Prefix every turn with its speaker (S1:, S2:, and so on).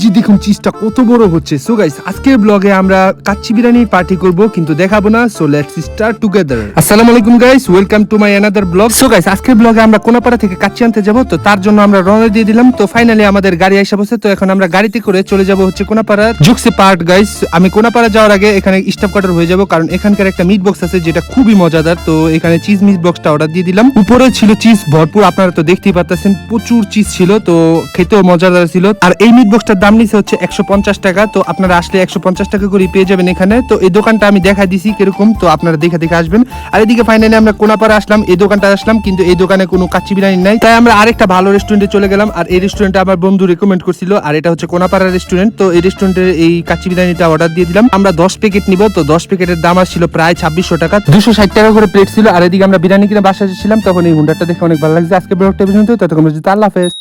S1: যে দেখুন চিজটা কত বড় হচ্ছে। সো গাইস আজকের ব্লগে আমরা কাচ্চি বিরিয়ানির পার্টি করব, কিন্তু দেখাবো না। So let's start together. আসসালামু আলাইকুম guys, welcome to my another blog. So guys আজকের ব্লগে আমরা কোনাপাড়া থেকে কাচ্চি আনতে যাব, তো তার জন্য আমরা রওনা দিয়ে দিলাম। তো ফাইনালি আমাদের গাড়ি এসে বসে, তো এখন আমরা গাড়িতে করে চলে যাব হচ্ছে কোনাপাড়া জুকসে পার্ট। গাইস আমি কোনাপাড়া যাওয়ার আগে এখানে স্টপ কাটার হয়ে যাব, কারণ এখানকার একটা মিট বক্স আছে যেটা খুবই মজাদার। তো এখানে চিজ মিট বক্সটা অর্ডার দিয়ে দিলাম। উপরে ছিল চিজ ভরপুর, আপনারা তো দেখতেই পাচ্ছেন প্রচুর চিজ ছিল, তো খেতেও মজাদার ছিল। আর এই মিট বক্সটার দাম নিচ্ছে হচ্ছে 150 টাকা। তো আপনারা আসলে 150 টাকা করে পেয়ে যাবেন এখানে। তো এই দোকানটা আমি দেখা দিছি কিরকম, তো আপনারা দেখে দেখে আসবেন। আর এদিকে ফাইনালি আমরা কোনাপাড়া আসলাম, এই দোকানটা আসলাম, কিন্তু এই দোকানে কোনো কাচ্চি বিরিয়ানি নাই। তাই আমরা আরেকটা ভালো রেস্টুরেন্টে চলে গেলাম। আর এই রেস্টুরেন্টে আমার বন্ধু রেকমেন্ড করছিল, আর এটা হচ্ছে কোনাপাড়া রেস্টুরেন্ট। তো এই রেস্টুরেন্টের এই কাচ্চি বিরিয়ানিটা অর্ডার দিয়ে দিলাম। আমরা 10 প্যাকেট নিব, তো 10 প্যাকেটের দাম আসছিল প্রায় 2600 টাকা, 260 টাকা করে প্লেট ছিল। আর এদিকে আমরা বিরিয়ানি কিনে বাসায় এসেছিলাম, তখন এই হুন্ডারটা দেখে অনেক ভালো লাগছে। আজকে ব্লগটা পর্যন্ত, ততক্ষণ পর্যন্ত আল্লাহ হাফেজ।